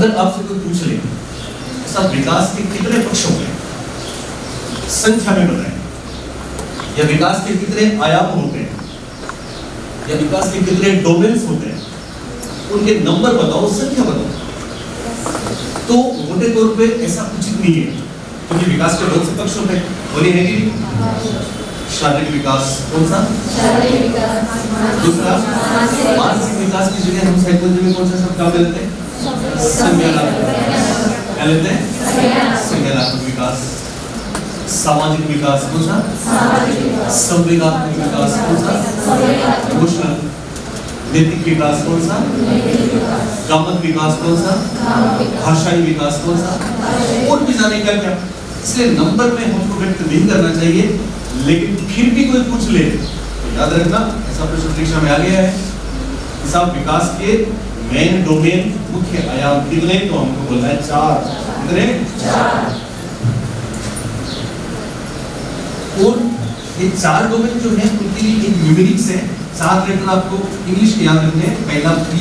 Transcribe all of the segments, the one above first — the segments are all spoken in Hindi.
अगर आपसे कोई पूछ ले ऐसा विकास के कितने पक्ष होते हैं, संख्या में बताएं, या विकास के कितने आयाम होते हैं, या विकास के कितने डोमेन्स होते हैं, उनके नंबर बताओ, संख्या बताओ, तो मोटे तौर पे ऐसा उचित नहीं है, क्योंकि विकास के बहुत से पक्ष होते हैं। बोलिए है कि शारीरिक विकास कौन सा, शारीरिक विकास, दूसरा मानसिक विकास की जगह हम साइकोलॉजी में कौन सा शब्द काम लेते हैं, संज्ञानात्मक, क्या लेते हैं, संज्ञानात्मक विकास। सामाजिक विकास कौन सा, संवेगात्मक विकास कौन सा, इमोशनल। नैतिक विकास कौन सा, कामक विकास कौन सा, भाषाई विकास कौन सा, और भी जाने क्या क्या। इसलिए नंबर में हमको व्यक्त नहीं करना चाहिए, लेकिन फिर भी कोई पूछ ले तो याद रखना, ऐसा प्रश्न परीक्षा में आ गया है कि साहब विकास के मेन डोमेन, मुख्य आयाम कितने, तो हमको बोलना है 4। कितने, 4। और ये 4 डोमेन जो है उनके लिए एक न्यूमेरिक्स है। 7 लेटर आपको इंग्लिश के याद रखने हैं, पहला P,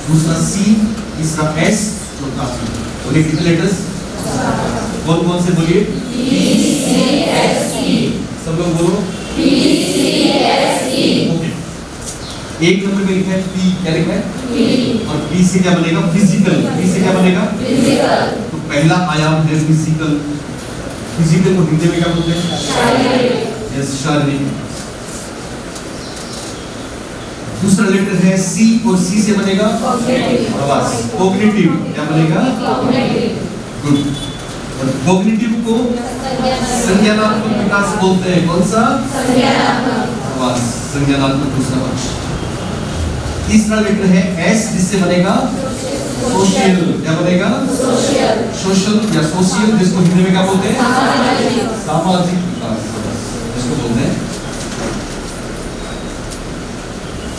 दूसरा C, तीसरा S, चौथा P। बोलिए कितने लेटर्स, कौन कौन से बोलिए, P, C, S, E। सब लोग बोलो P, C, S, E। Okay, एक नंबर में लिखा है P, क्या लिखा है P, और P से क्या बनेगा, फिजिकल। P से क्या बनेगा, फिजिकल। तो पहला आयाम है फिजिकल। फिजिकल को हिंदी में क्या बोलते हैं, शारीरिक। यस, शारीरिक। दूसरा लेटर है C, और C से बनेगा कॉग्निटिव। क्या बनेगा, गुड। और कॉग्निटिव को संज्ञानात्मक विकास बोलते हैं। कौन सा, संज्ञानात्मक। संज्ञानात्मक दूसरा पक्ष। तीसरा लेटर है S, जिससे बनेगा सोशल। क्या बनेगा, सोशल या सोशियल, जिसको हिंदी में क्या बोलते हैं, सामाजिक विकास, जिसको बोलते हैं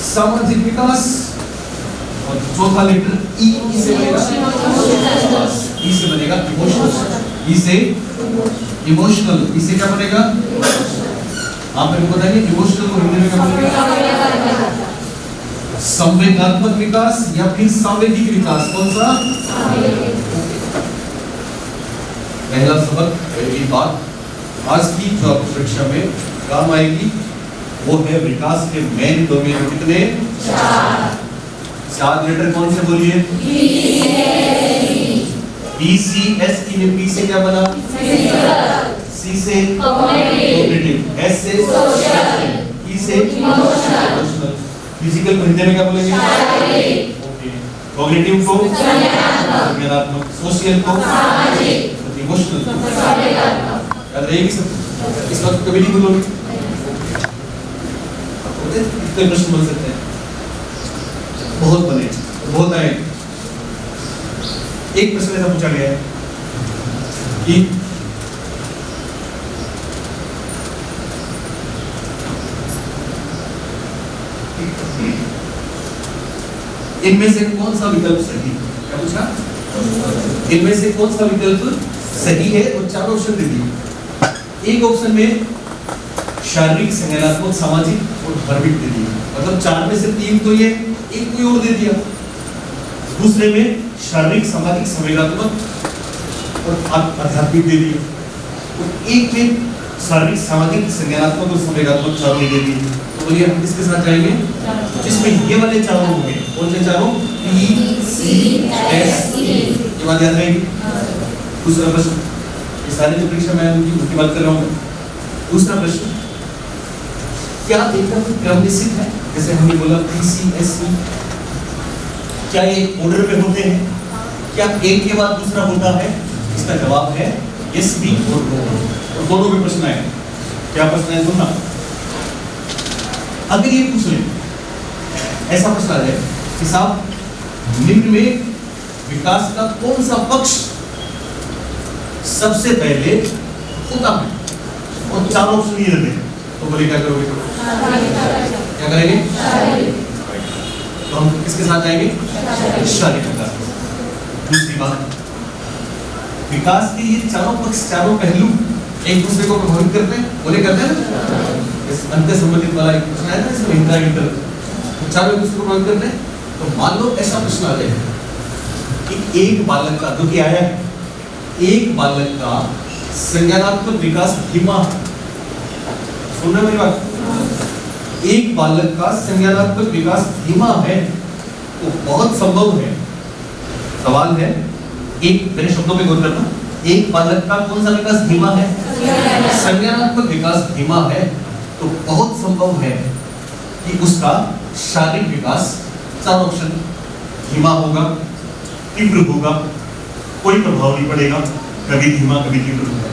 सामाजिक विकास। और चौथा लेटर E, से बनेगा E से बनेगा इमोशनल। E से इमोशनल, E से क्या बनेगा, आप मेरे को बताइए इमोशनल को हिंदी में क्या बोलेंगे, संवेगात्मक विकास या फिर सांवेगिक विकास। कौन सा, पहला सबक, पहली बात आज की जो आपको परीक्षा में काम आएगी वो है विकास के मेन डोमेन कितने, 4 लेटर कौन से बोलिए, B, C, S, E में P से क्या बना, C से कॉग्निटिव, S से सोशल, E से इमोशनल। फिजिकल को हिंदी में क्या बोलेंगे, ओके। कॉग्निटिव को संज्ञानात्मक, सोशल को सामाजिक, इमोशनल को संवेगात्मक। याद रहेगी सब, इस वक्त कभी नहीं भूलोगे। कितने प्रश्न बन सकते हैं, बहुत बने, बहुत आए। एक प्रश्न ऐसा पूछा गया है कि इनमें से कौन सा विकल्प सही, क्या पूछा, इनमें से कौन सा विकल्प सही है, और 4 ऑप्शन दे दिए। एक ऑप्शन में शारीरिक, संज्ञानात्मक, सामाजिक और धार्मिक दे दिए, मतलब 4 में से 3 तो ये, एक कोई और दे दिया। दूसरे में शारीरिक, सामाजिक, संवेगात्मक और आध्यात्मिक दे दिए, और एक में शारीरिक, सामाजिक, संज्ञानात्मक और संवेगात्मक 4 दे दिए। तो बोलिए हम किसके साथ जाएंगे, जिसमें ये वाले 4 होंगे। कौन से 4? P, C, S, E। ये बात याद रहेगी। दूसरा प्रश्न, ये सारे जो परीक्षा में उनकी बात कर रहा हूँ। दूसरा प्रश्न, क्या एकदम क्रम निश्चित है, जैसे हमने बोला P, C, S, E, क्या ये ऑर्डर में होते हैं, क्या एक के बाद दूसरा होता है? इसका जवाब है यस भी और नो। और दोनों में प्रश्न आए। क्या प्रश्न है, सुनना। अगर ये पूछ ले, ऐसा प्रश्न आ जाए कि साहब निम्न में विकास का कौन सा पक्ष सबसे पहले होता है, और 4 ऑप्शन ये रहते हैं, तो बोले क्या करोगे, क्या करेंगे, तो हम किसके साथ जाएंगे, शारीरिक विकास। दूसरी बात, विकास के ये 4 पक्ष, 4 पहलू एक दूसरे को प्रभावित करते हैं, बोले करते हैं ना। इस अंतर संबंधित वाला एक प्रश्न आया था, इसमें इंटर 4 एक दूसरे को प्रभावित करते हैं। तो मान लो ऐसा प्रश्न आ जाए कि एक बालक का, जो कि आया है, एक बालक का संज्ञानात्मक विकास धीमा है। सुन रहे मेरी बात? एक बालक का संज्ञानात्मक विकास धीमा है तो बहुत संभव है। सवाल है, एक मेरे शब्दों पे गौर करना, एक बालक का कौन सा विकास धीमा है? संज्ञानात्मक विकास धीमा है तो बहुत संभव है कि उसका शारीरिक विकास, चार ऑप्शन, धीमा होगा, तीव्र होगा, कोई प्रभाव नहीं पड़ेगा, कभी धीमा कभी तीव्र होगा।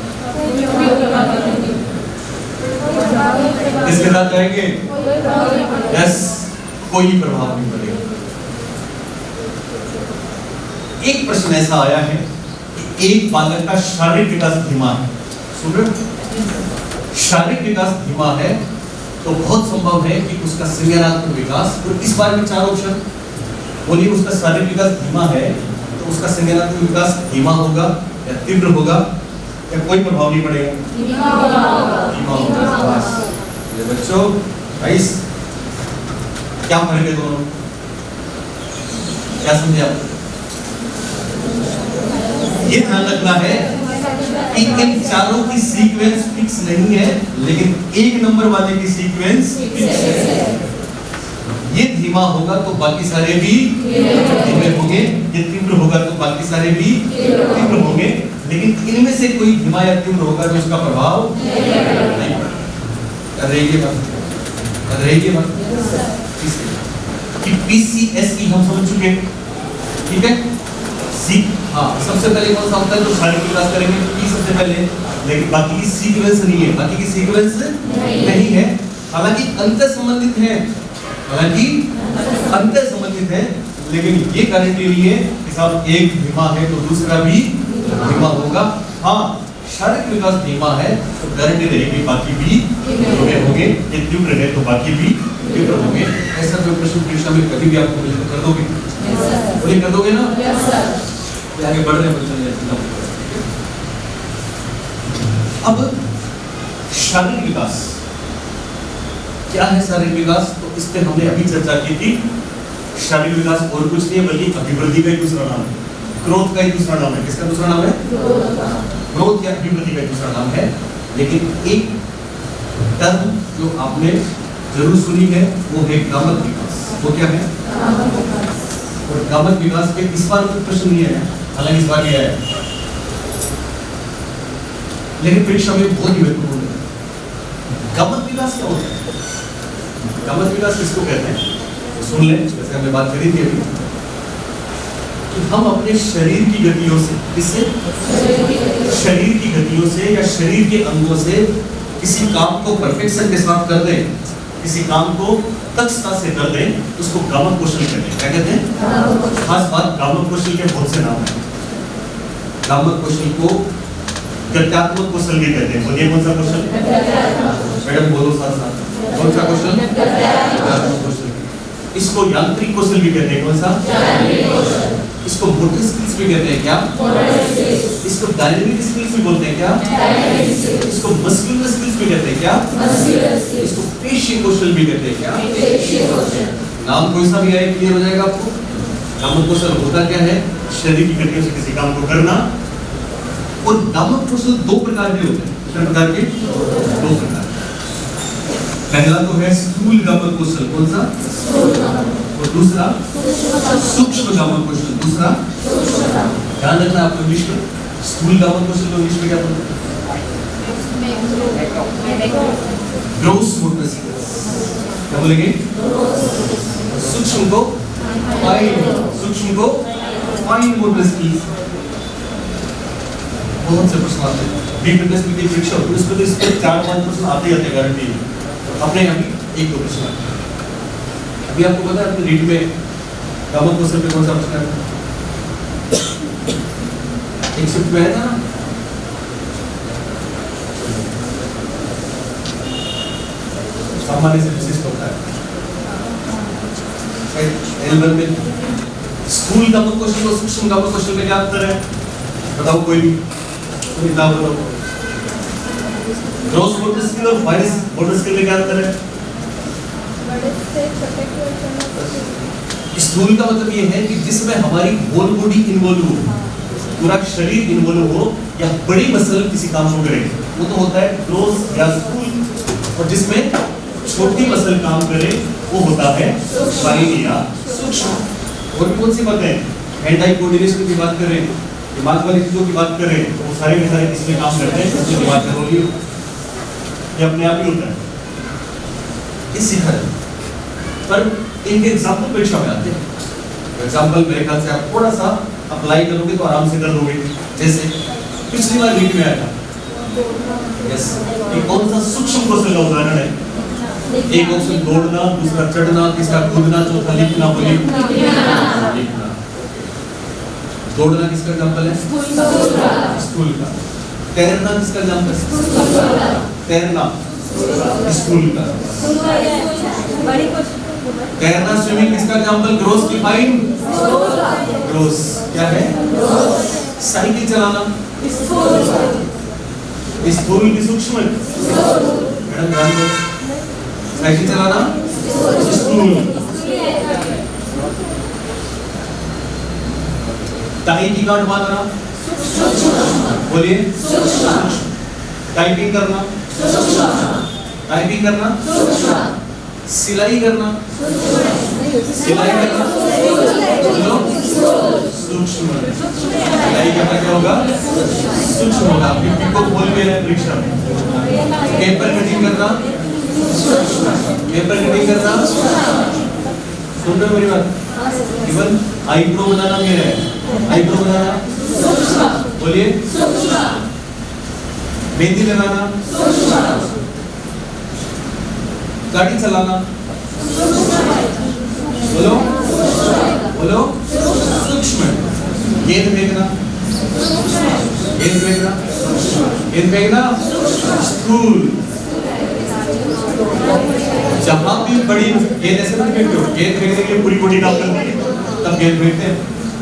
इसके साथ जाएंगे? यस, कोई प्रभाव नहीं पड़ेगा। एक प्रश्न ऐसा आया है कि एक बालक का शारीरिक विकास धीमा है। सुन रहे हो? शारीरिक विकास धीमा है तो बहुत संभव है कि उसका संज्ञानात्मक विकास, और इस बार में चार ऑप्शन बोलिए, उसका शारीरिक विकास धीमा है तो उसका संज्ञानात्मक विकास धीमा होगा या तीव्र होगा या कोई प्रभाव नहीं पड़ेगा? धीमा होगा। ये बच्चों गाइस, क्या फर्क है दोनों? क्या समझे आप? ये ध्यान रखना है कि इन चारों की सीक्वेंस फिक्स नहीं है, लेकिन एक नंबर वाले की सीक्वेंस फिक्स है। ये धीमा होगा तो बाकी सारे भी धीमे होंगे, ये तीव्र होगा तो बाकी सारे भी तीव्र होंगे, लेकिन इनमें से कोई धीमा या तीव्र होगा तो उसका प्रभाव नहीं पड़ेगा। कर रही है बात? कर रही है बात? कि PCSE हम समझ चुके हैं, ठीक है? हाँ, सबसे पहले कौन सा होता है तो शारीरिक विकास करेंगे, P सबसे पहले, लेकिन बाकी की सीक्वेंस नहीं है, बाकी की सीक्वेंस नहीं है। हालांकि अंतर संबंधित है, हालांकि अंतर संबंधित है, लेकिन ये गारंटी नहीं है कि साहब एक धीमा है तो दूसरा भी धीमा होगा। हाँ, शारीरिक विकास धीमा है तो गारंटी रहेगी बाकी भी धीमे होंगे, ये तीव्र है तो बाकी भी तीव्र होंगे। ऐसा जो प्रश्न परीक्षा में कभी भी आपको मिले तो कर दोगे? बोलिए, कर दोगे ना? आगे बढ़ रहे बच्चों। अब शारीरिक विकास क्या है? शारीरिक विकास तो इस पे हमने अभी चर्चा की थी। शारीरिक विकास और कुछ नहीं है बल्कि अभिवृद्धि का ही दूसरा नाम है, ग्रोथ का ही दूसरा नाम है। किसका दूसरा नाम है? ग्रोथ या अभिवृद्धि का दूसरा नाम है। लेकिन एक टर्म जो आपने जरूर सुनी है वो है गामक विकास। वो क्या है? और गामक विकास पे इस बार कोई प्रश्न नहीं है, हालांकि इस बार यह है, लेकिन परीक्षा में बहुत ही महत्वपूर्ण है। गामक विकास क्या होता है? गामक विकास किसको कहते हैं तो सुन लें, जैसे हमने बात करी थी अभी, कि हम अपने शरीर की गतियों से, किससे? शरीर की गतियों से या शरीर के अंगों से किसी काम को परफेक्शन के साथ कर दें, किसी काम को दक्षता से कर दें, उसको गामक कौशल कहते हैं। क्या कहते हैं? खास बात, गामक कौशल के बहुत से नाम हैं। गामक कौशल को गत्यात्मक कौशल भी कहते हैं। बोलिए, कौन सा कौशल? मैडम बोलो साथ साथ, कौन सा कौशल? गत्यात्मक कौशल। इसको यांत्रिक कौशल भी कहते हैं। कौन सा? इसको मोटर स्किल्स भी कहते हैं। क्या? इसको डायनेमिक स्किल्स भी बोलते हैं। क्या? इसको मस्कुलर स्किल्स भी कहते हैं। क्या? इसको पेशीय कौशल भी कहते हैं। क्या? नाम कोई सा भी आए क्लियर हो जाएगा आपको। गामक कौशल होता क्या है? शरीर की गतियों से किसी काम को करना। और गामक कौशल दो प्रकार के होते हैं। कितने प्रकार के? दो प्रकार। पहला तो है स्थूल गामक कौशल। कौन सा? और दूसरा सूक्ष्म गामक कौशल। दूसरा ध्यान रखना आपको इंग्लिश में, स्थूल गामक कौशल को इंग्लिश में क्या बोलते हैं? Gross motor skills. क्या बोलेंगे? सूक्ष्म को फाइन मोटर स्किल्स। बहुत से प्रश्न आते हैं, बीपीएससी की परीक्षा होती है उसमें तो इसके 4-5 प्रश्न आते ही आते हैं गारंटी। अपने अभी एक दो प्रश्न आते हैं। अभी आपको पता है अपने रीड में गामक कौशल पे कौन सा प्रश्न है? एक शिफ्ट में है ना, सामान्य से विशिष्ट होता है। एल1 में स्थूल गामक कौशल और सूक्ष्म गामक कौशल में क्या अंतर है? बताओ कोई भी, बताओ। ग्रॉस मोटर स्किल और फाइन मोटर स्किल में क्या अंतर है? स्थूल का मतलब ये है कि जिसमें हमारी होल बॉडी इन्वॉल्व हो, पूरा शरीर इन्वॉल्व हो, या बड़ी मसल किसी काम को करे, वो तो होता है ग्रोस या स्थूल। और जिसमें छोटी मसल काम करे वो होता है फाइन या सूक्ष्म। और भी कौन सी बातें हैं, हैंड आई कोऑर्डिनेशन की बात करें, दिमाग वाली चीजों की बात करें, तो वो सारे के सारे किसमें काम करते हैं, उसमें दिमाग में होगी, ये अपने आप ही होता है। इसी तरह पर इनके एग्जाम्पल परीक्षा में आते हैं। एग्जाम्पल मेरे ख्याल से आप थोड़ा सा अप्लाई करोगे तो आराम से कर लोगे। जैसे पिछली बार रीड में आया था, यस, ये कौन सा सूक्ष्म कौशल का उदाहरण है? एक ऑप्शन दौड़ना, दूसरा चढ़ना, तीसरा कूदना, चौथा लिखना। बोलिए लिखना। दौड़ना किसका एग्जाम्पल है? स्कूल का। तैरना किसका एग्जाम्पल है? तैरना स्कूल का। तैरना स्विमिंग किसका एग्जाम्पल? ग्रोस की फाइन। ग्रोस क्या है? साइकिल चलाना स्थूल की सूक्ष्म। मैडम ध्यान दो, साइकिल चलाना स्थूल। टाई की गांठ बांधना, बोलिए टाइपिंग करना, टाइपिंग करना, सिलाई करना, सिलाई करना सूक्ष्म। सिलाई करना क्या होगा? सूक्ष्म होगा। आपकी को बोल भी है परीक्षा में। पेपर कटिंग करना, पेपर कटिंग करना, सुन रहे हो मेरी बात? इवन आईब्रो बनाना भी है, आईब्रो बनाना, बोलिए मेहंदी लगाना, गाड़ी चलाना, बोलो बोलो सूक्ष्म। गेंद फेंकना, गेंद फेंकना, गेंद फेंकना स्थूल। जहां भी बड़ी गेंद ऐसे मत फेंकते हो, गेंद फेंकने के लिए पूरी बॉडी काम करती है तब गेंद फेंकते हैं।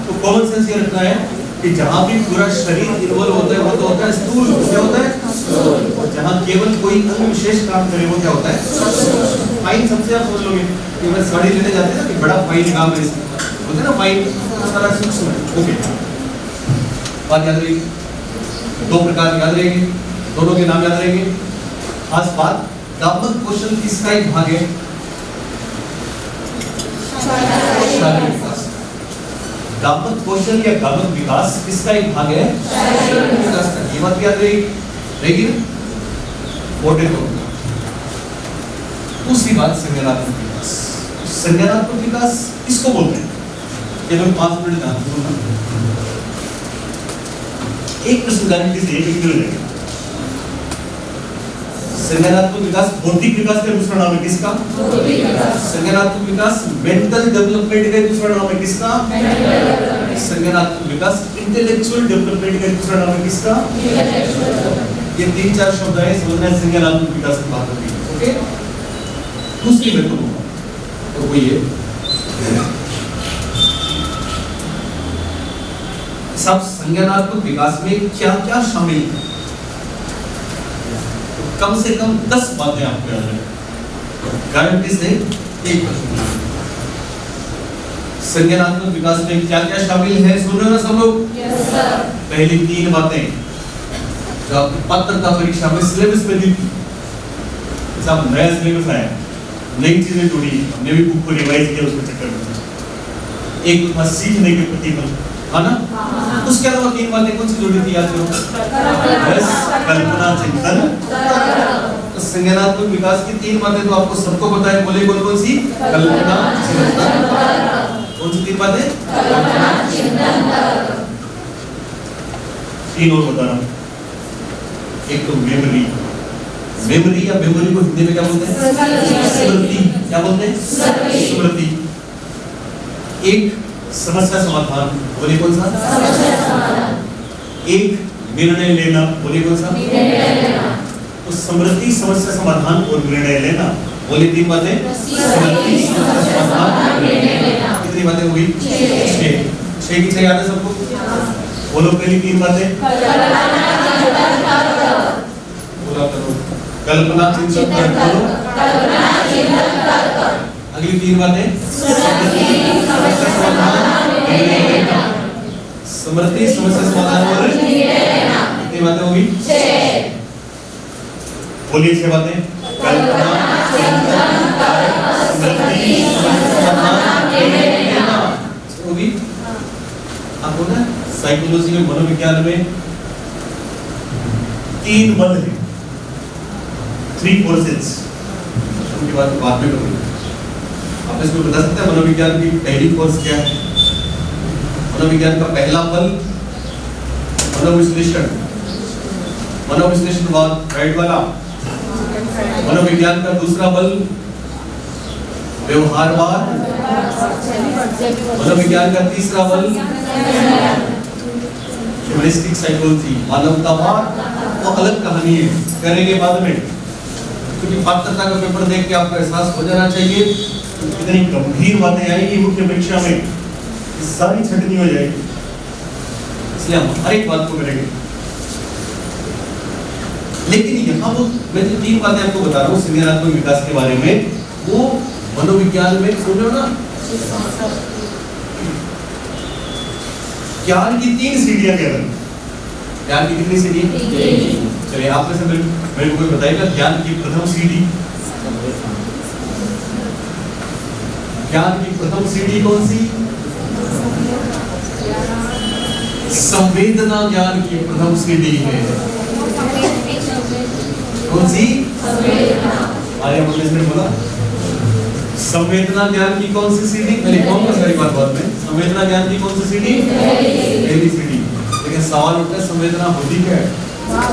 तो कॉमन सेंस ये रखना है कि जहां भी पूरा शरीर इन्वॉल्व होता है वो तो होता है स्थूल। क्या होता है? और जहां केवल कोई अंग विशेष काम करे वो क्या होता है? फाइन। सबसे आप समझ लोगे कि अगर साड़ी लेने जाते हैं ना कि बड़ा फाइन काम है इसमें, बोलते हैं ना फाइन, सारा सूक्ष्म है। ओके, बात याद रहेगी। दो प्रकार याद रहेंगे, दोनों के नाम याद रहेंगे। खास बात, गामक क्वेश्चन किसका एक भाग है? शारीरिक विकास। गामक कौशल या गामक विकास किसका एक भाग है? शारीरिक विकास का। ये बात याद रहेगी ना? और देखो दूसरी बात, संज्ञानात्मक विकास। संज्ञानात्मक विकास किसको बोलते हैं? केवल 5 मिनट ध्यान सुनना। एक प्रश्न गारंटी से एक मिल जाएगा। संज्ञानात्मक विकास बौद्धिक विकास का दूसरा नाम है किसका? संज्ञानात्मक विकास मेंटल डेवलपमेंट का दूसरा नाम है किसका? संज्ञानात्मक विकास इंटेलेक्चुअल डेवलपमेंट का दूसरा नाम है किसका? ये 3-4 शब्द है, समझना है संज्ञानात्मक विकास की बात होती है। ओके, दूसरी मैं कहूँगा तो वो ये सब संज्ञानात्मक विकास में क्या क्या शामिल है। कम से कम 10 बातें आपको याद रखें, गारंटी से एक प्रश्न। संज्ञानात्मक विकास में क्या क्या शामिल है, सुन रहे हो ना सब लोग? Yes sir. पहली 3 बातें जो आपकी पात्रता परीक्षा में सिलेबस में दी थी, सब नया सिलेबस आया, नई चीजें जोड़ी, हमने भी बुक को रिवाइज किया उसके चक्कर में। एक था सीखने के प्रतिबल, है ना? उसके अलावा 3 बातें कौन सी जोड़ी थी याद करो? बस कल्पना, चिंतन, तो संज्ञानात्मक विकास की 3 बातें तो आपको सबको पता है। बोले कौन कौन सी? कल्पना, चिंतन, कौन सी 3 बातें? कल्पना, चिंतन, 3 और बता रहा हूं। एक तो मेमोरी, मेमोरी या मेमोरी को हिंदी में क्या बोलते हैं? स्मृति। क्या बोलते हैं? स्मृति। एक समस्या समाधान, बोलिए कौन सा? समस्या समाधान। एक निर्णय लेना, बोलिए कौन सा? निर्णय लेना। तो स्मृति, समस्या समाधान और निर्णय लेना, बोलिए 3 बातें। स्मृति, समस्या समाधान, निर्णय लेना। कितनी बातें हो गई? 6 की 6 याद है सबको? बोलो पहली 3 बातें। बोला करो, कल्पना, चिंतन, करो। अगली 3 बातें समृद्धि, समस्या समाधान और कितनी बातें होगी? 6। बोलिए 6 बातें। कल्पना, समृद्धि, समाधान होगी। आपको ना साइकोलॉजी में, मनोविज्ञान में 3 बल है, 3 फोर्सेस। उनकी बात बाद में करूंगा। आप इसको बता सकते हैं मनोविज्ञान की पहली फोर्स क्या है? मनोविज्ञान का पहला बल मनोविश्लेषण, मनोविश्लेषणवाद, राइट वाला। मनोविज्ञान का दूसरा बल व्यवहारवाद। मनोविज्ञान का तीसरा बल ह्यूमनिस्टिक साइकोलॉजी, मानवतावाद। वो अलग कहानी है, करेंगे बाद में, क्योंकि पात्रता का पेपर देख के आपको एहसास हो जाना चाहिए कितनी गंभीर बातें आएंगी मुख्य परीक्षा में, सारी छटनी हो जाएगी, इसलिए हम हर एक बात को करेंगे। लेकिन यहाँ वो मैं जो 3 बातें आपको बता रहा हूँ संज्ञानात्मक विकास के बारे में, वो मनोविज्ञान में सुन रहे हो ना, ज्ञान की 3 सीढ़ियां कह रहे हैं। ज्ञान की कितनी सीढ़ी? चलिए आप में से मेरे को कोई बताएगा ज्ञान की प्रथम सीढ़ी? ज्ञान की प्रथम सीढ़ी कौन सी? संवेदना ज्ञान की प्रथम सीढ़ी है। कौन सी? आर्य ने बोला संवेदना ज्ञान की कौन सी सीढ़ी? मैं लिखूंगा सारी बात बाद में। संवेदना ज्ञान की कौन सी सीढ़ी? पहली सीढ़ी। लेकिन सवाल उठता है संवेदना होती क्या है?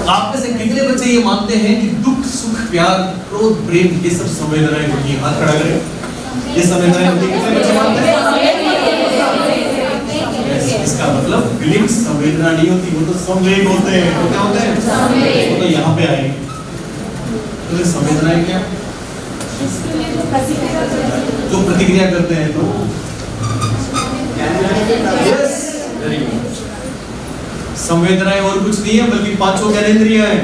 आप में से कितने बच्चे ये मानते हैं कि दुख, सुख, प्यार, क्रोध, प्रेम ये सब संवेदनाएं होती हैं? हाथ खड़ा करें। ये संवेदनाएं होती हैं, कितने बच्चे मानते हैं? इसका मतलब फीलिंग्स संवेदना नहीं होती, वो तो संवेग होते हैं। तो क्या होते हैं? वो तो यहाँ पे आएंगे। तो ये संवेदनाएं क्या? जो प्रतिक्रिया करते हैं। तो यस, वेरी गुड। संवेदनाएं और कुछ नहीं है बल्कि 5 ज्ञानेंद्रियां हैं।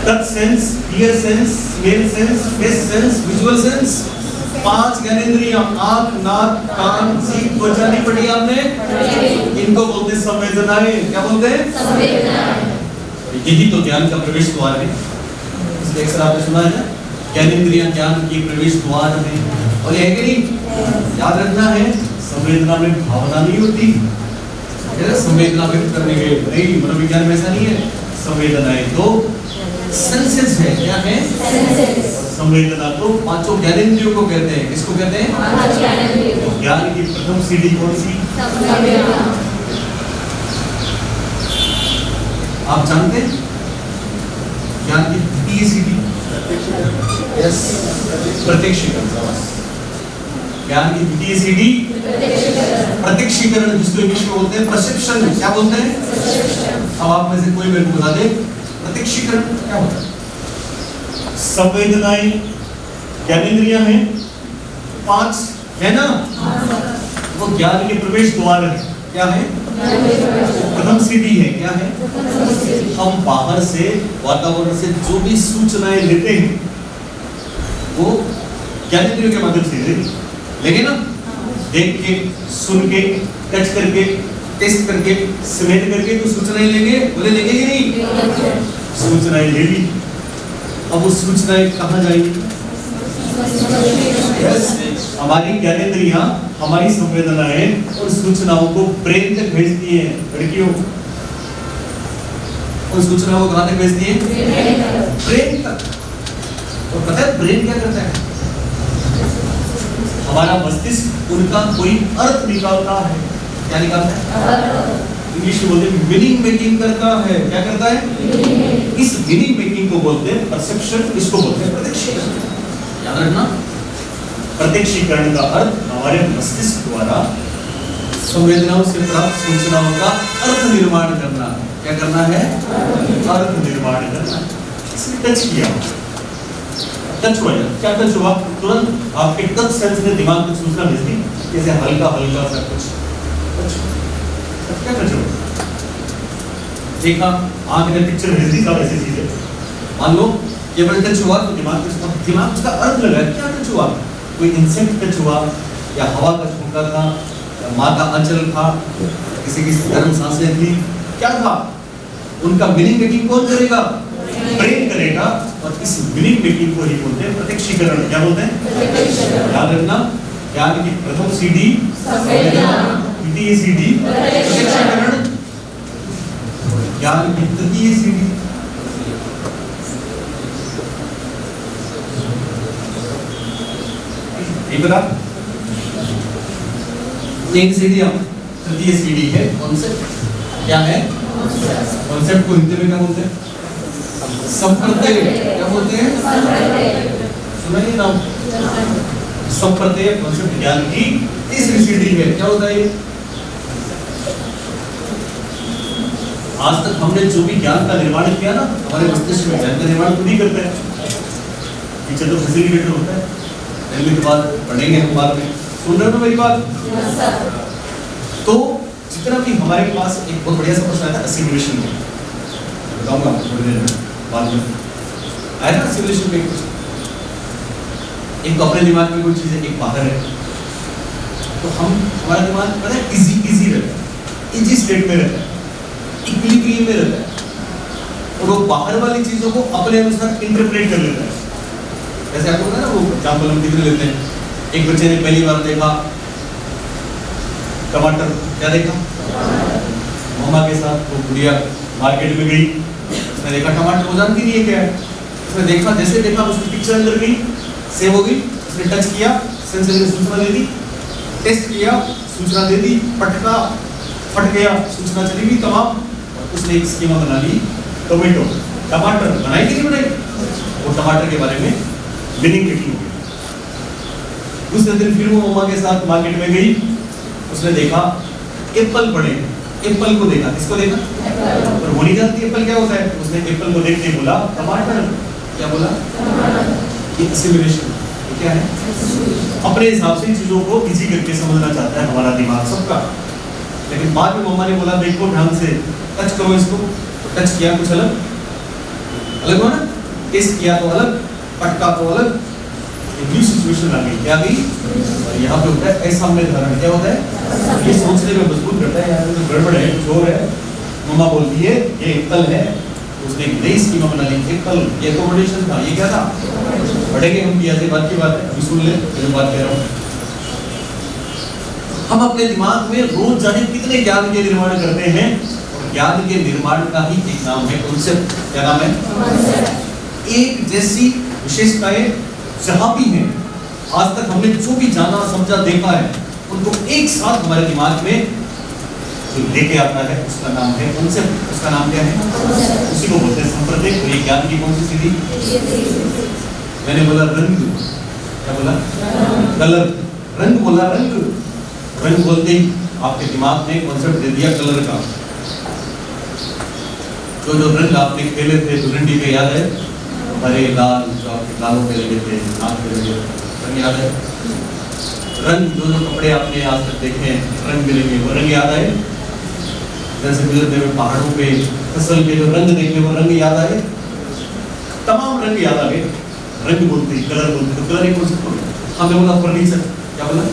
Touch sense, hear sense, smell sense, taste sense, visual sense. 5 ज्ञानेंद्रियां, आंख, नाक, कान, जीभ, त्वचा नहीं पढ़ी आपने? इनको बोलते हैं संवेदनाएं। क्या बोलते हैं? संवेदनाएं। यही तो ज्ञान का प्रवेश द्वार है। इसलिए अक्सर आपने सुना है ना, ज्ञानेंद्रियां ज्ञान की प्रवेश द्वार है। और ये है कि नहीं? याद रखना है, संवेदना में भावना नहीं होती। संवेदना व्यक्त करने के नहीं, मनोविज्ञान में ऐसा नहीं है। संवेदनाएं तो सेंसेस है। क्या है? संवेदना तो 5 ज्ञानेंद्रियों को कहते हैं। किसको कहते हैं? तो ज्ञान की प्रथम सीढ़ी कौन सी? आप जानते हैं ज्ञान की द्वितीय सीढ़ी? यस, प्रत्यक्षीकरण। ज्ञान की द्वितीय सीढ़ी प्रत्यक्षीकरण, जिसको इंग्लिश में बोलते हैं परसेप्शन। क्या बोलते हैं? अब आप में से कोई मेरे को बता दे प्रत्यक्षीकरण क्या होता है? संवेदनाएं ज्ञानेंद्रियां हैं 5, है ना? वो ज्ञान के प्रवेश द्वार है। क्या है? प्रथम सीढ़ी है। क्या है? हम बाहर से, वातावरण से जो भी सूचनाएं लेते हैं वो ज्ञानेंद्रियों के माध्यम से लेकिन ना, देख के, सुन के, टच करके, टेस्ट करके, स्मेल करके तो सूचनाएं लेंगे। बोले लेंगे कि नहीं? सूचनाएं ले ली। अब वो सूचनाएं कहाँ जाएंगी? हमारी ज्ञानेंद्रियां, हमारी संवेदनाएं उन सूचनाओं को ब्रेन तक भेजती हैं। लड़कियों, उन सूचनाओं को कहाँ तक भेजती हैं? ब्रेन तक। और पता है ब्रेन क्या करता है? हमारा मस्तिष्क उनका कोई अर्थ निकालता है। क्या निकालता है? इंग्लिश में बोलते हैं मीनिंग मेकिंग करता है। क्या करता है? इस मीनिंग मेकिंग को बोलते हैं परसेप्शन। इसको बोलते हैं प्रत्यक्षीकरण। याद रखना, प्रत्यक्षीकरण का अर्थ हमारे मस्तिष्क द्वारा संवेदनाओं से प्राप्त सूचनाओं का अर्थ निर्माण करना। क्या करना है? अर्थ निर्माण करना। टच किया, टच हुआ। क्या टच हुआ? तुरंत आपके टच सेंस ने दिमाग को सूचना भेज दी, जैसे हल्का हल्का सा कुछ क्या टच हुआ? देखा, आंख ने पिक्चर भेज दी। सब ऐसी चीजें। मान लो केवल टच हुआ तो दिमाग उसका अर्थ लगा क्या टच हुआ, कोई इंसेक्ट टच हुआ या हवा का झोंका था या माँ का आंचल था, किसी की गर्म सांसें थी, क्या था, उनका मीनिंग मेकिंग कौन करेगा, ब्रेन करेगा। और इस मीनिंग मेकिंग को ही बोलते हैं प्रत्यक्षीकरण। क्या बोलते हैं, याद रखना, ज्ञान की प्रथम सीढ़ी द्वितीय सीढ़ी प्रत्यक्षीकरण, ज्ञान की तृतीय सीढ़ी तीन सीढ़ियां, तृतीय सीढ़ी है कॉन्सेप्ट। क्या है कॉन्सेप्ट को हिंदी में क्या बोलते हैं, संप्रत्यय। क्या बोलते हैं, सुनाइए नाम, संप्रत्यय कॉन्सेप्ट ज्ञान की तीसरी सीढ़ी है। क्या होता है, आज तक हमने जो भी ज्ञान का निर्माण किया ना, हमारे मस्तिष्क में ज्ञान का निर्माण खुद ही करते हैं, पीछे तो फैसिलिटेटर होता है, पहले के बाद पढ़ेंगे हम बाद में। सुन रहे हो मेरी बात? तो जितना भी हमारे पास एक बहुत बढ़िया सा प्रश्न आया था असिमुलेशन में, बताऊंगा थोड़ी देर में, बाद में आया था असिमुलेशन में। एक तो अपने दिमाग में कोई चीज़ है, एक बाहर है, तो हमारा दिमाग पता है इजी रहता है, इजी स्टेट में रहता है, इक्विलिब्रियम में रहता है, और वो बाहर वाली चीजों को अपने अनुसार इंटरप्रेट कर लेता है। जैसे आपको पता है ना, वो एग्जाम्पल हम कितने लेते हैं, एक बच्चे ने पहली बार देखा टमाटर, क्या देखा, मम्मा के साथ वो गुड़िया मार्केट में गई, उसने देखा टमाटर, वो जानती नहीं है क्या है, उसने देखा, जैसे देखा उसकी पिक्चर अंदर गई, सेव हो गई, उसने टच किया, सेंसर ने सूचना दे दी, टेस्ट किया, सूचना दे दी, पटका, फट गया, सूचना चली गई तमाम, और उसने एक स्कीमा बना ली, टोमेटो, टमाटर बनाई कि नहीं बनाई, वो टमाटर के बारे में मीनिंग मेकिंग हो गई। दूसरे दिन फिर वो मम्मा के साथ मार्केट में गई, उसने देखा एप्पल पड़े, एप्पल को देखा, किसको देखा, और वो नहीं जानती एप्पल क्या होता है, उसने एप्पल को देखते बोला टमाटर, क्या बोला, ये असिमुलेशन, क्या है, अपने हिसाब से चीजों को इजी करके समझना चाहता है हमारा दिमाग सबका। लेकिन बाद में मम्मा ने बोला देखो ध्यान से टच करो इसको, तो टच किया कुछ अलग अलग हुआ ना, टेस्ट किया तो अलग, पटका तो अलग, एक न्यू सिचुएशन आ गई, क्या गई, और यहाँ पे होता है असाम्य धारण। क्या होता है, ये सोचने में मजबूर करता है, यहाँ पे तो गड़बड़ है, कुछ और है। मम्मा बोलती है ये एप्पल है, उसने एक नई स्कीमा बना ली, एप्पल, ये अकोमोडेशन था, ये क्या था, पढ़ेंगे हम भी, ऐसे बात की बात है, अभी सुन ले जो बात कह रहा हूँ। हम अपने दिमाग में रोज जाने कितने ज्ञान के निर्माण करते हैं, और ज्ञान के निर्माण का ही एक नाम है कॉन्सेप्ट। क्या नाम है, एक जैसी विशेषताएं जहां भी हैं, आज तक हमने जो भी जाना समझा देखा है, उनको एक साथ हमारे दिमाग में जो लेके आता है उसका नाम है कॉन्सेप्ट। उसका नाम क्या है, उसी को बोलते हैं संप्रदाय। और ये ज्ञान की कौन सी सीढ़ी, मैंने बोला रंग, क्या बोला, कलर, रंग बोला, रंग, रंग बोलते ही आपके दिमाग ने कॉन्सेप्ट दे दिया कलर का। जो रंग आपने खेले थे धुरंडी पे, याद है, हरे लाल, जो आपके गालों पे लगे थे, नाक पे लगे, रंग याद है। रंग जो कपड़े आपने आज तक देखे हैं, रंग मिलेंगे, वो रंग याद आए। जैसे गुजरते हुए पहाड़ों पे फसल के जो रंग देखे, वो रंग याद आए, तमाम रंग याद आ गए। रंग बोलते, कलर बोलते, तो कलर ही बोल सकते हो। हमने बोला फर्नीचर, क्या बोला,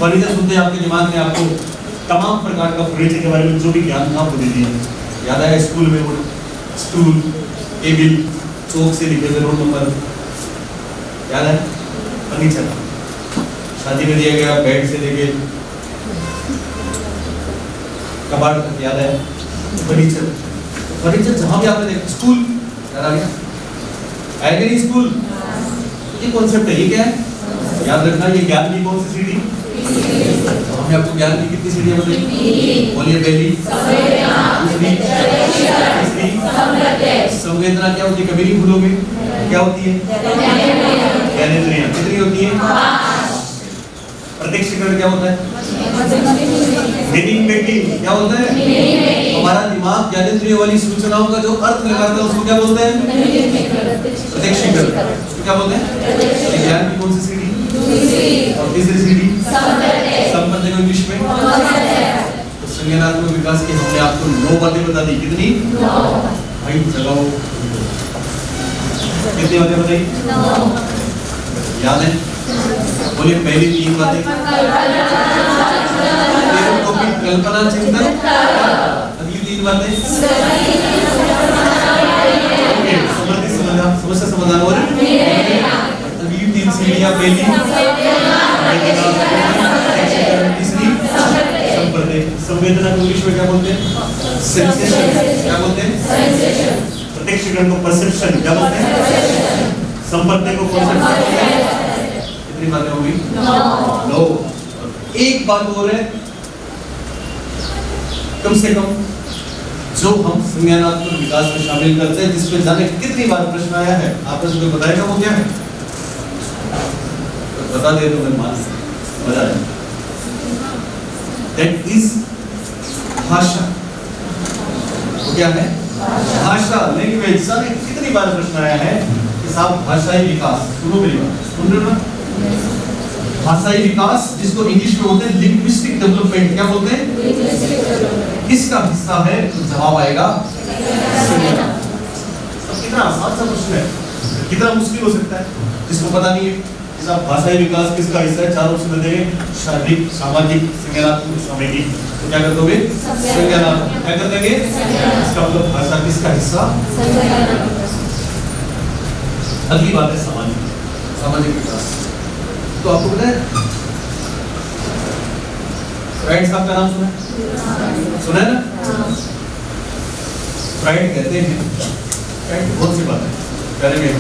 फर्नीचर सुनते आपके दिमाग ने आपको तमाम प्रकार का फर्नीचर के बारे में जो भी ज्ञान था आपको दे दिया। याद आया स्कूल में वो स्टूल, टेबल, चौक से लिखे हुए रोड नंबर, याद है, फर्नीचर। शादी में दिया गया बेड से लेके कबाड़ तक, याद है, फर्नीचर। फर्नीचर जहां भी आपने देखा, स्कूल याद आ गया, आया कि नहीं स्कूल, ये कॉन्सेप्ट है, ये क्या है, याद रखना, ये ज्ञान की कौन सी सीढ़ी, तो हमने आपको ज्ञान की कितनी सीढ़ियां बताई, बोलिए, पहली, संवेदना क्या होती है, कभी नहीं भूलोगे, क्या होती है, ज्ञानेंद्रियां कितनी होती है, प्रत्यक्षीकरण क्या होता है, मीनिंग मेकिंग क्या होता है, हमारा दिमाग ज्ञानेंद्रियों वाली सूचनाओं का जो अर्थ लगाता है उसको क्या बोलते हैं, प्रत्यक्षीकरण। उसको क्या बोलते हैं, ज्ञान की कौन सी सीढ़ी, और तीसरी सीढ़ी संपत्ति को इंग्लिश में, तो संज्ञानात्मक विकास की हमने आपको 9 बातें बता दी, कितनी, भाई चलाओ। कितनी बातें बताई? याद है? बोलिए पहली 3 बातें। कल्पना चिंतन। अगली 3 बातें। समस्या समाधान और अगली 3 सीढ़ियां। पहली तीसरी संवेदना को इंग्लिश में क्या बोलते हैं? सेंसेशन। क्या बोलते हैं? प्रत्यक्षीकरण को परसेप्शन। क्या बोलते हैं? संपर्क को परसेप्शन। कितनी बातें होगी? 9। एक बात और है, कम से कम जो हम संज्ञानात्मक विकास में शामिल करते हैं, जिसमें जाने कितनी बार प्रश्न आया है, आपने मुझे बताएगा वो क्या है? तो बता दे तो मैं मान मजा आए। दैट इज भाषा। वो क्या है? भाषा। लैंग्वेज। जाने कितनी बार प्रश्न आया है कि साहब भाषाई विकास। सुनो मेरी बात, सुन रहे हो ना? भाषाई विकास, जिसको इंग्लिश में बोलते हैं लिंग्विस्टिक डेवलपमेंट। क्या बोलते हैं? किसका हिस्सा है? तो जवाब आएगा कितना आसान सा प्रश्न है, कितना मुश्किल हो सकता है जिसको पता नहीं है कि साहब भाषाई विकास किसका हिस्सा है। 4 ऑप्शन देंगे, शारीरिक, सामाजिक, संज्ञानात्मक, सामयिक। तो क्या कर दोगे? संज्ञानात्मक। क्या कर देंगे? इसका मतलब भाषा किसका हिस्सा? अगली बात है सामाजिक। सामाजिक विकास तो आपको पता है, फ्राइड साहब का नाम सुना है? सुना है ना? फ्राइड कहते हैं, फ्राइड बहुत सी बात है करेंगे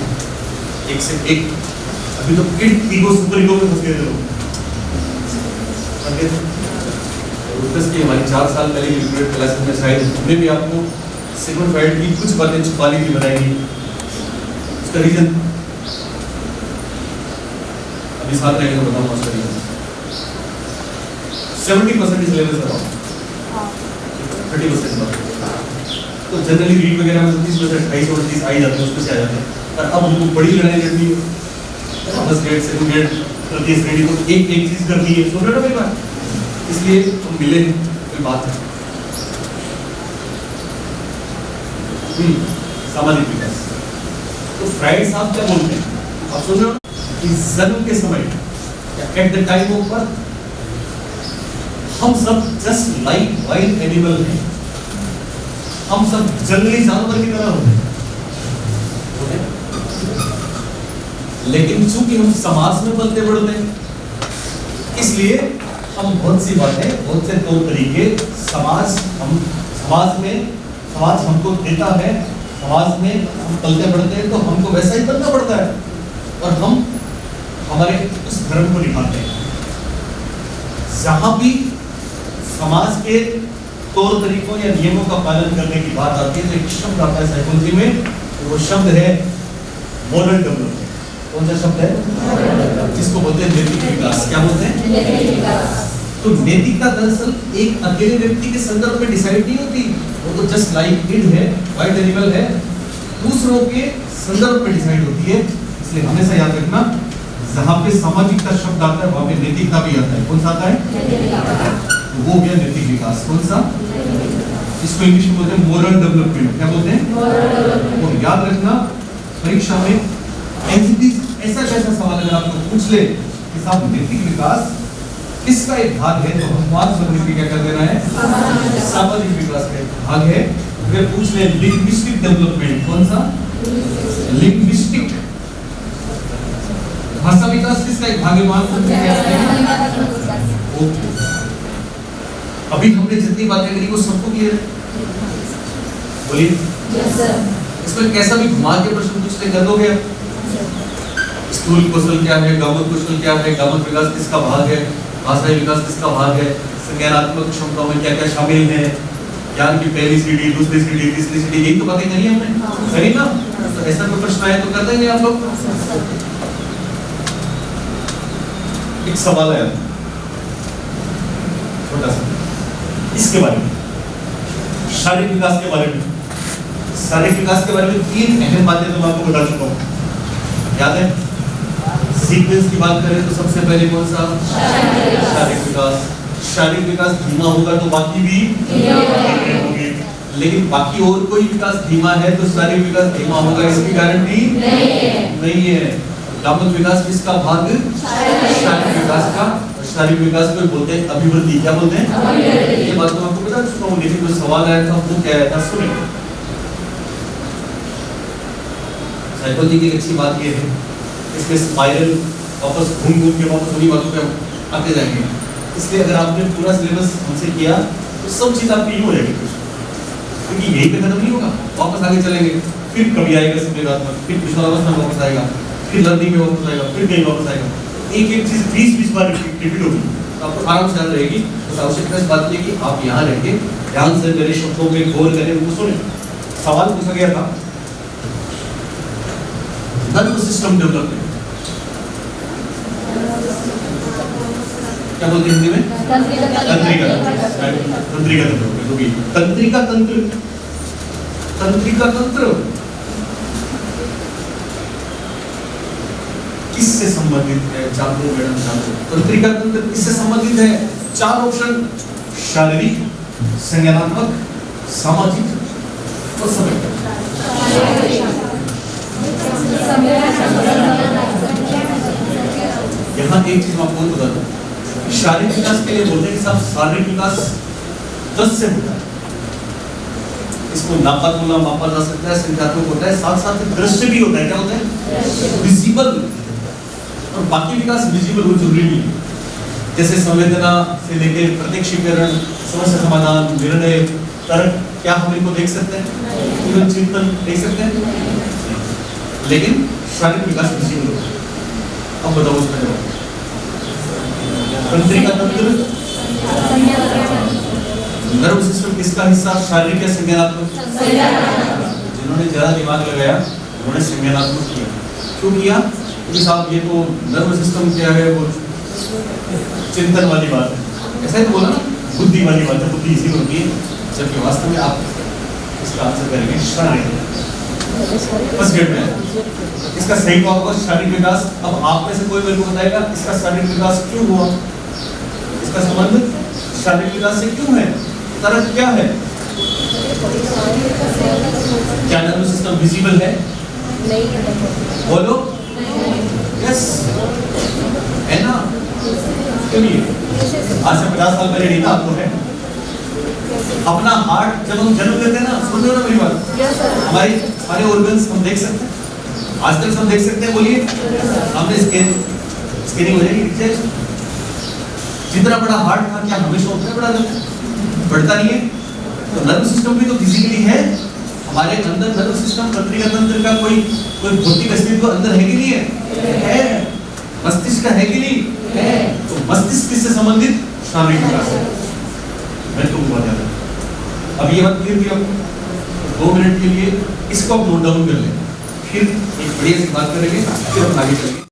एक से एक। अभी तो किड ईगो सुपर ईगो में फंस गए थे लोग। की हमारी 4 साल पहले की लिबरेट क्लास में शायद हमने भी आपको सिग्मंड फ्राइड की कुछ बातें छुपा ली थी, बताएंगी उसका रीजन अभी साथ रहेगा तो बताऊंगा उसका रीजन। 70% सिलेबस है, 30% तो जनरली रीड वगैरह में 30% 28 आ ही जाते हैं, उसमें से आ जाते हैं। पर अब हमको बड़ी लड़ाई लड़नी है, फर्स्ट ग्रेड, सेकंड ग्रेड, तृतीय श्रेणी, तो एक चीज करनी है। सुन रहे हो मेरी बात? इसलिए हम मिले, कोई बात है। सामाजिक विकास तो फ्राइड साहब क्या बोलते हैं? आप सुन रहे हो? जन्म के समय at the time of birth हम सब जस्ट लाइक वाइल्ड एनिमल हैं। हम सब जंगली जानवर की तरह होते हैं, लेकिन चूंकि हम समाज में पलते बढ़ते हैं, इसलिए हम बहुत सी बातें, बहुत से तौर तरीके समाज हमको देता है, समाज में हम पलते बढ़ते हैं तो हमको वैसा ही बनना पड़ता है और हम हमारे उस धर्म को निभाते हैं। जहां भी समाज के तौर तरीकों या नियमों का पालन करने की बात आती है तो एक शब्द आता है साइकोलॉजी में, तो वो शब्द है मोरल डेवलपमेंट। कौन सा शब्द है? जिसको बोलते हैं नैतिक विकास। क्या बोलते हैं? तो नैतिकता दरअसल एक अकेले व्यक्ति के संदर्भ में डिसाइड नहीं होती, वो तो जस्ट लाइक इट है, वाइल्ड एनिमल है, दूसरों के संदर्भ में डिसाइड होती है। इसलिए हमेशा याद रखना, जहां पे सामाजिकता शब्द आता है वहां पे नैतिकता भी आता है। कौन सा आता है? तो वो गया नैतिक विकास। कौन सा? इसको इंग्लिश में बोलते हैं मोरल डेवलपमेंट। क्या बोलते हैं? वो याद रखना, परीक्षा में ऐसा कैसा सवाल अगर आपको पूछ ले कि साहब नैतिक विकास किसका एक भाग है, तो हम बात करने की क्या कर देना है? सामाजिक विकास का एक भाग है। फिर पूछ ले लिंग्विस्टिक डेवलपमेंट। कौन सा? लिंग्विस्टिक। भाषा विकास किसका एक भाग है? ओके, अभी हमने जितनी बातें करी वो सबको क्लियर है? बोलिए। इसमें कैसा भी घुमा के प्रश्न पूछते कर दोगे? स्थूल कौशल क्या है, गौमुख कौशल क्या है, गौमुख विकास किसका भाग है, भाषाई विकास किसका भाग है, संज्ञानात्मक क्षमताओं में क्या क्या शामिल है, ज्ञान की पहली सीढ़ी, दूसरी सीढ़ी, तीसरी सीढ़ी, यही तो बातें करी हमने, सही ना? तो ऐसा कोई प्रश्न आए तो कर देंगे आप लोग। एक सवाल है छोटा सा इसके बारे में, शारीरिक विकास के बारे में। शारीरिक विकास के बारे में 3 अहम बातें तो मैं आपको बता चुका हूँ, याद है? सीक्वेंस की बात करें तो सबसे पहले कौन सा? शारीरिक विकास। शारीरिक विकास धीमा होगा तो बाकी भी धीमे होंगे। लेकिन बाकी और कोई विकास धीमा है तो शारीरिक विकास धीमा होगा, इसकी गारंटी नहीं है। कामुक विकास किसका भाग? शारीरिक विकास का। शारीरिक विकास को बोलते हैं अभिवृद्धि। क्या बोलते हैं? ये बात तो आपको बता चुका हूँ, लेकिन जो सवाल आया था वो क्या आया था सुने। साइकोलॉजी की अच्छी बात ये है, इसमें स्पाइरल वापस घूम के वापस उन्हीं बातों पे आते जाएंगे। इसलिए अगर आपने पूरा सिलेबस हमसे किया तो सब चीज आपकी यूं हो जाएगी, क्योंकि यही पे खत्म नहीं होगा, वापस आगे चलेंगे, फिर कभी आएगा संवेदनात्मक, फिर विश्वास में वापस आएगा, फिर लर्निंग में वापस आएगा, फिर कहीं वापस आएगा। एक एक चीज 20-20 बार रिपीट होगी, तो आपको आराम से याद रहेगी। तो आवश्यकता इस बात की है कि आप यहाँ रहेंगे, ध्यान से मेरे शब्दों में गौर करें, उनको सुने। सवाल पूछा गया था नर्वस सिस्टम डेवलपमेंट, क्या बोलते हैं हिंदी में? तंत्रिका तंत्र किससे संबंधित है? जानते हो मैडम, जानते हो तंत्रिका तंत्र किससे संबंधित है? 4 ऑप्शन: शारीरिक, संज्ञानात्मक, सामाजिक और समय। यहाँ एक चीज मैं आपको बता दूं, शारीरिक विकास के लिए बोलते हैं कि साहब शारीरिक विकास 10 से होता है। इसको नापा तोला मापा जा सकता है, संख्यात्मक होता है, साथ साथ दृश्य भी होता है। क्या होता है? विजिबल। और बाकी विकास विजिबल हो जरूरी नहीं है, जैसे संवेदना से लेकर प्रत्यक्षीकरण, समस्या समाधान, निर्णय, तर्क, क्या हम इनको देख सकते हैं? चिंतन देख सकते हैं, लेकिन शारीरिक विकास विजिबल होता है। अब बताओ उसका जवाब। तंत्रिका तंत्र नर्व सिस्टम किसका हिस्सा? शारीरिक या संज्ञानात्मक? जिन्होंने ज्यादा दिमाग लगाया उन्होंने संज्ञानात्मक किया। क्यों किया? क्योंकि साहब ये तो नर्व सिस्टम क्या है, वो चिंतन वाली बात है, ऐसा ही तो बोला ना, बुद्धि वाली बात है, बुद्धि इसी में होती है, जबकि वास्तव में आप इसका आंसर करेंगे शारीरिक। फर्स्ट ग्रेड में इसका सही जवाब होगा शारीरिक विकास। अब आप में से कोई मेरे को बताएगा इसका शारीरिक विकास क्यों हुआ? इसका संबंध शारीरिक विकास से क्यों है? तर्क क्या है? क्या नर्वस सिस्टम विजिबल है? बोलो यस है ना? क्यों नहीं? आज से 50 साल पहले नहीं था, आपको है। अपना हार्ट जब हम जन्म लेते हैं ना, सुन रहे हो ना मेरी बात? हमारे ऑर्गन्स हम देख सकते हैं, आज तक हम देख सकते हैं, बोलिए। हमने स्कैनिंग हो जाएगी, जितना बड़ा हार्ट था क्या हमेशा उतना बड़ा लगता है? बढ़ता नहीं है। तो नर्व सिस्टम भी तो फिजिकली है, हमारे अंदर नर्व सिस्टम, तंत्रिका तंत्र का कोई भौतिक अस्तित्व अंदर है कि नहीं है? मस्तिष्क है कि नहीं है? तो मस्तिष्क किससे संबंधित? शारीरिक विकास है। मैं तुमको बता दूं, अब ये बात क्लियर किया, 2 मिनट के लिए इसको नोट डाउन कर लें, फिर एक बढ़िया सी बात करेंगे, फिर हम आगे चलेंगे।